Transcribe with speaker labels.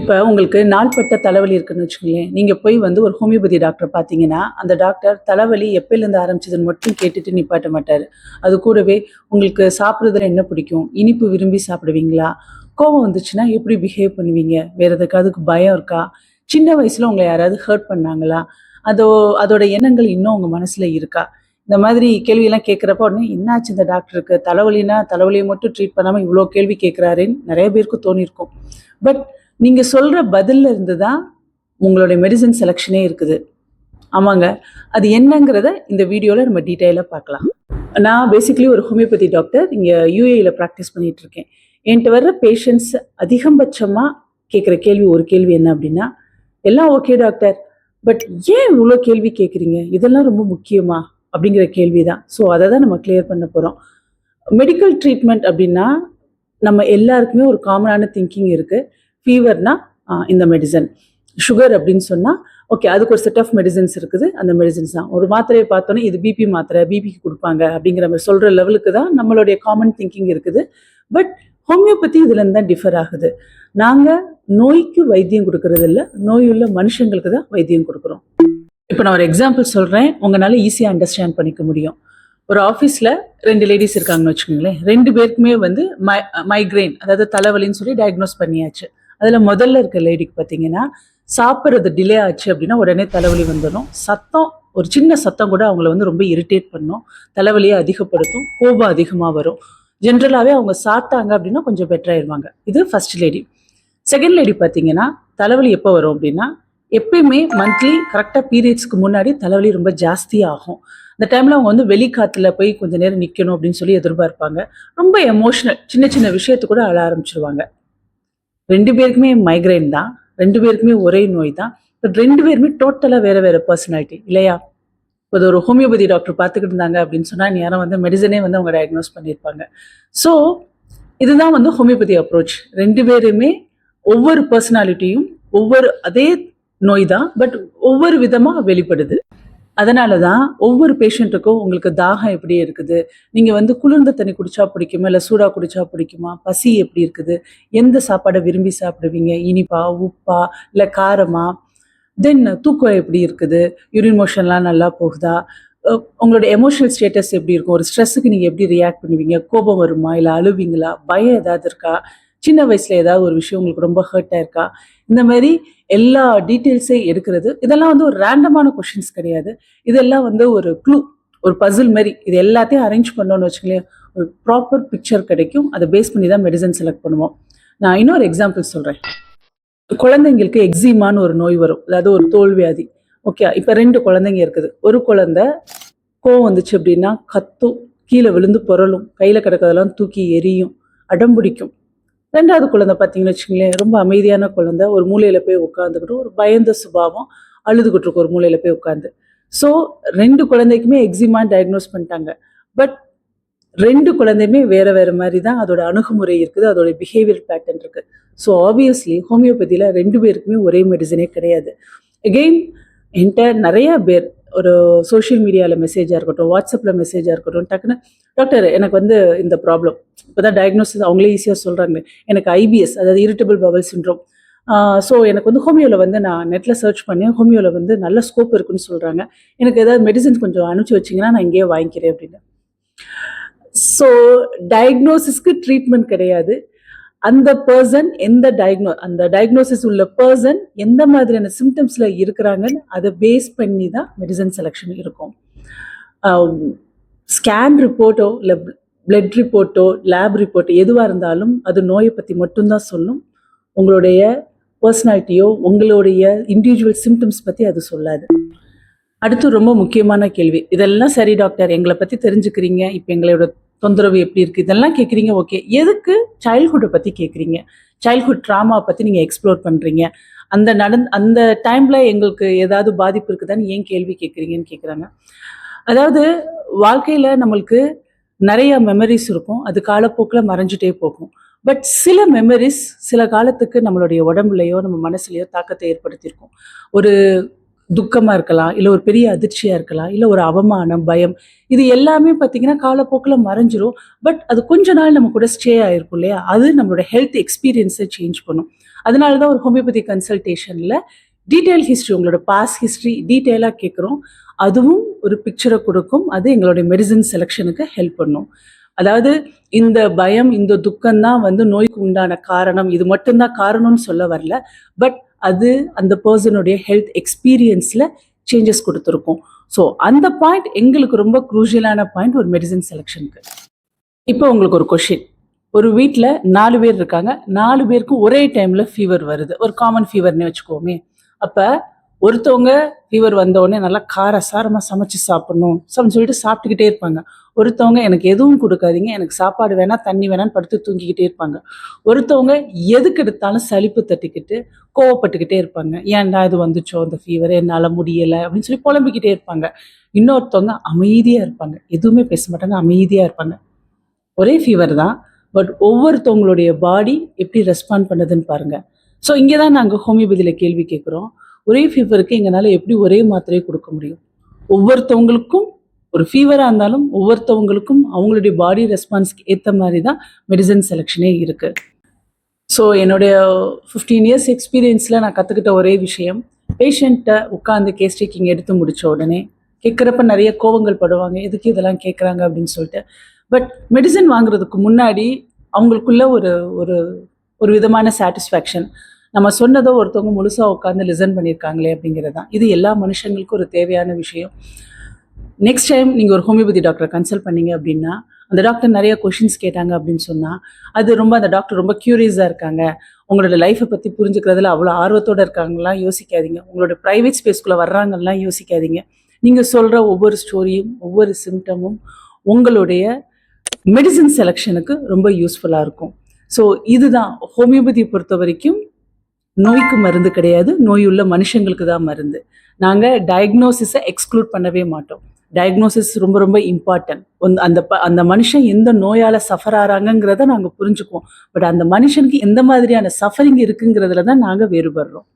Speaker 1: இப்ப உங்களுக்கு நாள்பட்ட தலைவலி இருக்குன்னு வச்சுக்கோங்களேன். நீங்க போய் வந்து ஒரு ஹோமியோபதி டாக்டர பார்த்தீங்கன்னா, அந்த டாக்டர் தலைவலி எப்பயிலேருந்து ஆரம்பிச்சதுன்னு மட்டும் கேட்டுட்டு நிப்பாட்ட மாட்டாரு. அது கூடவே உங்களுக்கு சாப்பிடுறதுல என்ன பிடிக்கும்? இனிப்பு விரும்பி சாப்பிடுவீங்களா? கோவம் வந்துச்சுன்னா எப்படி பிஹேவ் பண்ணுவீங்க? வேற எதுக்காதுக்கு பயம் இருக்கா? சின்ன வயசுல உங்கள யாராவது ஹர்ட் பண்ணாங்களா? அதோ அதோட எண்ணங்கள் இன்னும் உங்க மனசுல இருக்கா? இந்த மாதிரி கேள்வியெல்லாம் கேட்கிறப்ப உடனே என்னாச்சு இந்த டாக்டருக்கு? தலைவலினா தலைவலிய மட்டும் ட்ரீட் பண்ணாம இவ்ளோ கேள்வி கேட்கிறாரேன்னு நெறைய பேருக்கு தோணியிருக்கும். பட் நீங்க சொல்ற பதில்ல இருந்து தான் உங்களுடைய மெடிசின் செலக்ஷனே இருக்குது. ஆமாங்க. அது என்னங்கிறத இந்த வீடியோல நம்ம டீட்டெயிலா பார்க்கலாம். நான் பேசிக்கலி ஒரு ஹோமியோபதி டாக்டர். இங்க யுஏஇல பிராக்டிஸ் பண்ணிட்டு இருக்கேன். என்ட்ட வர்ற பேஷண்ட்ஸ் அதிகபட்சமா கேட்கிற கேள்வி ஒரு கேள்வி என்ன அப்படின்னா, "எல்லாம் ஓகே டாக்டர். பட் ஏன் இவ்ளோ கேள்வி கேட்குறீங்க? இதெல்லாம் ரொம்ப முக்கியமா?" அப்படிங்கிற கேள்வி தான். ஸோ அத தான் நம்ம கிளியர் பண்ண போறோம். மெடிக்கல் ட்ரீட்மெண்ட் அப்படின்னா, நம்ம எல்லாருக்குமே ஒரு காமனான திங்கிங் இருக்கு. ஃபீவர்னா இந்த மெடிசன். சுகர் அப்படின்னு சொன்னா, ஓகே அதுக்கு ஒரு செட் ஆஃப் மெடிசின்ஸ் இருக்குது. அந்த மெடிசின்ஸ் தான். ஒரு மாத்திரைய பார்த்தோனே இது பிபி மாத்திரை, பிபிக்கு குடுப்பாங்க அப்படிங்கிற மாரி சொல்ற லெவலுக்கு தான் நம்மளுடைய காமன் திங்கிங் இருக்குது. பட் ஹோமியோபதி இதுலேருந்து தான் டிஃபர் ஆகுது. நாங்க நோய்க்கு வைத்தியம் குடுக்கறது இல்ல. நோயுள்ள மனுஷங்களுக்கு தான் வைத்தியம் குடுக்குறோம். இப்ப நான் ஒரு எக்ஸாம்பிள் சொல்றேன். உங்கனால ஈஸியா அண்டர்ஸ்டாண்ட் பண்ணிக்க முடியும். ஒரு ஆஃபீஸ்ல 2 லேடீஸ் இருக்காங்கன்னு வச்சுக்கோங்களேன். 2 பேருக்குமே வந்து மைக்ரேன் அதாவது தலைவலின்னு சொல்லி டயக்னோஸ் பண்ணியாச்சு. அதுல முதல்ல இருக்க லேடிக்கு பார்த்தீங்கன்னா, சாப்பிடுறது டிலே ஆச்சு அப்படின்னா உடனே தலைவலி வந்துரும். சத்தம் ஒரு சின்ன சத்தம் கூட அவங்கள வந்து ரொம்ப இரிட்டேட் பண்ணும். தலைவலிய அதிகப்படுத்தும். கோபம் அதிகமா வரும். ஜென்ரலாவே அவங்க சாப்பிட்டாங்க அப்படின்னா கொஞ்சம் பெட்டர் ஆயிருவாங்க. இது ஃபர்ஸ்ட் லேடி. செகண்ட் லேடி பார்த்தீங்கன்னா, தலைவலி எப்போ வரும் அப்படின்னா, எப்பயுமே மந்த்லி கரெக்டா பீரியட்ஸ்க்கு முன்னாடி தலைவலி ரொம்ப ஜாஸ்தியா ஆகும். அந்த டைம்ல அவங்க வந்து வெளிக்காத்துல போய் கொஞ்ச நேரம் நிக்கணும் அப்படின்னு சொல்லி எதிர்பார்ப்பாங்க. ரொம்ப எமோஷனல் சின்ன சின்ன விஷயத்துக்கு கூட அழ ஆரம்பிச்சுருவாங்க. 2 பேருக்குமே மைக்ரைன் தான். 2 பேருக்குமே ஒரே நோய் தான். பட் 2 பேருமே டோட்டலா வேற வேற பர்சனாலிட்டி இல்லையா? இப்ப ஒரு ஹோமியோபதி டாக்டர் பார்த்துக்கிட்டு இருந்தாங்க அப்படின்னு சொன்னா, நேரம் வந்து மெடிசனே வந்து அவங்க டயக்னோஸ் பண்ணியிருப்பாங்க. ஸோ இதுதான் வந்து ஹோமியோபதி அப்ரோச். 2 பேருமே ஒவ்வொரு பர்சனாலிட்டியும் ஒவ்வொரு அதே நோய் தான். பட் ஒவ்வொரு விதமா வெளிப்படுது. அதனால தான் ஒவ்வொரு பேஷண்ட்டுக்கும் உங்களுக்கு தாகம் எப்படி இருக்குது? நீங்க வந்து குளிர்ந்த தண்ணி குடிச்சா பிடிக்குமா? இல்ல சூடா குடிச்சா பிடிக்குமா? பசி எப்படி இருக்குது? எந்த சாப்பாட விரும்பி சாப்பிடுவீங்க? இனிப்பா? உப்பா? இல்ல காரமா? தென் தூக்கம் எப்படி இருக்குது? யூரின் மோஷன்லாம் நல்லா போகுதா? அ உங்களோட எமோஷனல் ஸ்டேட்டஸ் எப்படி இருக்கும்? ஒரு ஸ்ட்ரெஸ்ஸுக்கு நீங்க எப்படி ரியாக்ட் பண்ணுவீங்க? கோபம் வருமா? இல்ல அழுவீங்களா? பயம் ஏதாவது இருக்கா? சின்ன வயசுல ஏதாவது ஒரு விஷயம் உங்களுக்கு ரொம்ப ஹர்ட் ஆயிருக்கா? இந்த மாரி எல்லா டீட்டெயில்ஸையும் எடுக்கிறது. இதெல்லாம் வந்து ஒரு ரேண்டமான கொஸ்டின்ஸ் கிடையாது. இதெல்லாம் வந்து ஒரு க்ளூ, ஒரு பசில் மாரி. இது எல்லாத்தையும் அரேஞ்ச் பண்ணோம்னு வச்சுக்கங்களேன், ஒரு ப்ராப்பர் பிக்சர் கிடைக்கும். அத பேஸ் பண்ணி தான் மெடிசின் செலக்ட் பண்ணுவோம். நான் இன்னொரு எக்ஸாம்பிள் சொல்றேன். குழந்தைங்களுக்கு எக்ஸிமான்னு ஒரு நோய் வரும். அதாவது ஒரு தோல் வியாதி. ஓகே. இப்ப 2 குழந்தைங்க இருக்குது. ஒரு குழந்தை கோவம் வந்துச்சு அப்படின்னா கத்தும், கீழ விழுந்து பொரளும், கையில கிடக்கிறதெல்லாம் தூக்கி எறியும், அடம் பிடிக்கும். 2வது குழந்தை பார்த்தீங்கன்னு வச்சுக்கங்களேன், ரொம்ப அமைதியான குழந்தை. ஒரு மூலையில போய் உட்காந்துக்கிட்டு, ஒரு பயந்த சுபாவம், அழுதுகிட்டு இருக்கும் ஒரு மூலையில போய் உட்காந்து. ஸோ 2 குழந்தைக்குமே எக்ஸிமான்னு டயக்னோஸ் பண்ணிட்டாங்க. பட் 2 குழந்தையுமே வேற வேற மாரி தான் அதோட அணுகுமுறை இருக்குது. அதோட பிஹேவியர் பேட்டர்ன் இருக்கு. ஸோ ஆப்வியஸ்லி ஹோமியோபதியில 2 பேருக்குமே ஒரே மெடிசனே கிடையாது. அகெயின் என்ட்ட நெறைய பேர் ஒரு சோஷியல் மீடியால மெசேஜா இருக்கட்டும், வாட்ஸ்அப்ல மெசேஜா இருக்கட்டும், டக்குனு டாக்டர் எனக்கு வந்து இந்த ப்ராப்ளம். இப்பதான் டயக்னோசிஸ் அவங்களே ஈஸியா சொல்றாங்க. எனக்கு ஐபிஎஸ் அதாவது இரிட்டபிள் பவல் சிண்ட்ரோம். ஸோ எனக்கு வந்து ஹோமியோல வந்து நான் நெட்ல சர்ச் பண்ணேன். ஹோமியோல வந்து நல்ல ஸ்கோப் இருக்குன்னு சொல்றாங்க. எனக்கு ஏதாவது மெடிசின் கொஞ்சம் அனுப்பிச்சு வச்சீங்கன்னா நான் இங்கேயே வாங்கிக்கிறேன் அப்படின்னு. ஸோ டயக்னோசிஸ்க்கு ட்ரீட்மெண்ட் கிடையாது. அந்த பெர்சன் அந்த டயக்னோசிஸ் உள்ள பெர்சன் எந்த மாதிரியான சிம்டம்ஸ்ல இருக்கிறாங்கன்னு அதை பேஸ் பண்ணி தான் மெடிசன் செலக்ஷன் இருக்கும். ஸ்கேன் ரிப்போர்ட்டோ இல்லை பிளட் ரிப்போர்ட்டோ லேப் ரிப்போர்ட் எதுவாக இருந்தாலும் அது நோயை பற்றி மட்டும்தான் சொல்லும். உங்களுடைய பர்சனாலிட்டியோ உங்களுடைய இண்டிவிஜுவல் சிம்டம்ஸ் பற்றி அது சொல்லாது. அடுத்து ரொம்ப முக்கியமான கேள்வி. இதெல்லாம் சரி டாக்டர், எங்களை பத்தி தெரிஞ்சுக்கிறீங்க. இப்ப எங்களோட தொந்தரவு எப்படி இருக்கு? இதெல்லாம் கேட்குறீங்க. ஓகே. எதுக்கு சைல்ட்ஹுட்டை பத்தி கேட்குறீங்க? சைல்ட்ஹுட் ட்ராமா பத்தி நீங்க எக்ஸ்ப்ளோர் பண்றீங்க. அந்த டைம்ல எங்களுக்கு ஏதாவது பாதிப்பு இருக்குதான்னு ஏன் கேள்வி கேட்குறீங்கன்னு கேட்குறாங்க. அதாவது வாழ்க்கையில நம்மளுக்கு நிறைய மெமரிஸ் இருக்கும். அது காலப்போக்கில் மறைஞ்சிட்டே போகும். பட் சில மெமரிஸ் சில காலத்துக்கு நம்மளுடைய உடம்புலையோ நம்ம மனசுலையோ தாக்கத்தை ஏற்படுத்தியிருக்கும். ஒரு துக்கமா இருக்கலாம், இல்ல ஒரு பெரிய அதிர்ச்சியா இருக்கலாம், இல்ல ஒரு அவமானம், பயம். இது எல்லாமே பார்த்தீங்கன்னா காலப்போக்குல மறைஞ்சிரும். பட் அது கொஞ்ச நாள் நம்ம கூட ஸ்டே ஆயிருக்கும் இல்லையா? அது நம்மளோட ஹெல்த் எக்ஸ்பீரியன்ஸை சேஞ்ச் பண்ணும். அதனால தான் ஒரு ஹோமியோபதி கன்சல்டேஷனில் டீட்டெயில் ஹிஸ்ட்ரி, உங்களோட பாஸ்ட் ஹிஸ்ட்ரி டீட்டெயிலாக கேட்குறோம். அதுவும் ஒரு பிக்சரை கொடுக்கும். அது எங்களுடைய மெடிசன் செலெக்ஷனுக்கு ஹெல்ப் பண்ணும். அதாவது இந்த பயம், இந்த துக்கம் தான் வந்து நோய்க்கு உண்டான காரணம், இது மட்டும்தான் காரணம்னு சொல்ல வரல. பட் அது அந்த பர்சனுடைய ஹெல்த் எக்ஸ்பீரியன்ஸில் சேஞ்சஸ் கொடுத்துருக்கும். ஸோ அந்த பாயிண்ட் எங்களுக்கு ரொம்ப குரூஷியலான பாயிண்ட் ஒரு மெடிசன் செலெக்ஷனுக்கு. இப்போ உங்களுக்கு ஒரு கொஷின். ஒரு வீட்டில் 4 பேர் இருக்காங்க. 4 பேருக்கும் ஒரே டைமில் ஃபீவர் வருது. ஒரு காமன் ஃபீவர்னே வச்சுக்கோமே. அப்போ ஒருத்தவங்க ஃபீவர் வந்தோடனே நல்லா காரசாரமாக சமைச்சு சாப்பிடணும் சொல்லிட்டு சாப்பிட்டுக்கிட்டே இருப்பாங்க. ஒருத்தவங்க எனக்கு எதுவும் கொடுக்காதீங்க, எனக்கு சாப்பாடு வேணாம், தண்ணி வேணான்னு படுத்து தூங்கிக்கிட்டே இருப்பாங்க. ஒருத்தவங்க எதுக்கு எடுத்தாலும் சலிப்பு தட்டிக்கிட்டு கோவப்பட்டுக்கிட்டே இருப்பாங்க. ஏன்டா இது வந்துச்சோ அந்த ஃபீவர், என்னால் முடியலை அப்படின்னு சொல்லி புலம்பிக்கிட்டே இருப்பாங்க. இன்னொருத்தவங்க அமைதியாக இருப்பாங்க, எதுவுமே பேச மாட்டாங்க, அமைதியாக இருப்பாங்க. ஒரே ஃபீவர் தான், பட் ஒவ்வொருத்தவங்களுடைய பாடி எப்படி ரெஸ்பாண்ட் பண்ணுதுன்னு பாருங்க. ஸோ இங்கே தான் நாங்கள் ஹோமியோபதியில் கேள்வி கேட்குறோம். ஒரே ஃபீவருக்கு எங்களால் எப்படி ஒரே மாத்திரையை கொடுக்க முடியும்? ஒவ்வொருத்தவங்களுக்கும் ஒரு ஃபீவராக இருந்தாலும் ஒவ்வொருத்தவங்களுக்கும் அவங்களுடைய பாடி ரெஸ்பான்ஸ்க்கு ஏற்ற மாதிரி தான் மெடிசன் செலெக்ஷனே இருக்குது. ஸோ என்னுடைய 15 இயர்ஸ் எக்ஸ்பீரியன்ஸில் நான் கற்றுக்கிட்ட ஒரே விஷயம், பேஷண்ட்டை உட்காந்து கேஸ் டேக்கிங் எடுத்து முடித்த உடனே கேட்குறப்ப நிறைய கோவங்கள் படுவாங்க, எதுக்கு இதெல்லாம் கேட்குறாங்க அப்படின்னு சொல்லிட்டு. பட் மெடிசன் வாங்குறதுக்கு முன்னாடி அவங்களுக்குள்ள ஒரு ஒரு ஒரு விதமான சாட்டிஸ்ஃபேக்ஷன், நம்ம சொன்னதை ஒருத்தவங்க முழுசாக உட்காந்து லிசன் பண்ணியிருக்காங்களே அப்படிங்கிறது தான். இது எல்லா மனுஷங்களுக்கும் ஒரு தேவையான விஷயம். நெக்ஸ்ட் டைம் நீங்கள் ஒரு ஹோமியோபதி டாக்டரை கன்சல்ட் பண்ணீங்க அப்படின்னா, அந்த டாக்டர் நிறைய கொஷின்ஸ் கேட்டாங்க அப்படின்னு சொன்னால், அது ரொம்ப அந்த டாக்டர் ரொம்ப க்யூரியஸாக இருக்காங்க, உங்களோட லைஃப்பை பற்றி புரிஞ்சுக்கிறதுல அவ்வளோ ஆர்வத்தோடு இருக்காங்கலாம் யோசிக்காதீங்க. உங்களோட ப்ரைவேட் ஸ்பேஸ்க்குள்ளே வர்றாங்கலாம் யோசிக்காதீங்க. நீங்கள் சொல்கிற ஒவ்வொரு ஸ்டோரியும் ஒவ்வொரு சிம்டமும் உங்களுடைய மெடிசன் செலெக்ஷனுக்கு ரொம்ப யூஸ்ஃபுல்லாக இருக்கும். ஸோ இதுதான் ஹோமியோபதியை பொறுத்த வரைக்கும் நோய்க்கு மருந்து கிடையாது, நோய் உள்ள மனுஷங்களுக்கு தான் மருந்து. நாங்கள் டயக்னோசிஸை எக்ஸ்க்ளூட் பண்ணவே மாட்டோம். டயக்னோசிஸ் ரொம்ப ரொம்ப இம்பார்ட்டன்ட். அந்த மனுஷன் எந்த நோயால் சஃபர் ஆகிறாங்கிறத நாங்கள் புரிஞ்சுக்குவோம். பட் அந்த மனுஷனுக்கு எந்த மாதிரியான சஃபரிங் இருக்குங்கிறதுல தான் நாங்கள் வேறுபடுறோம்.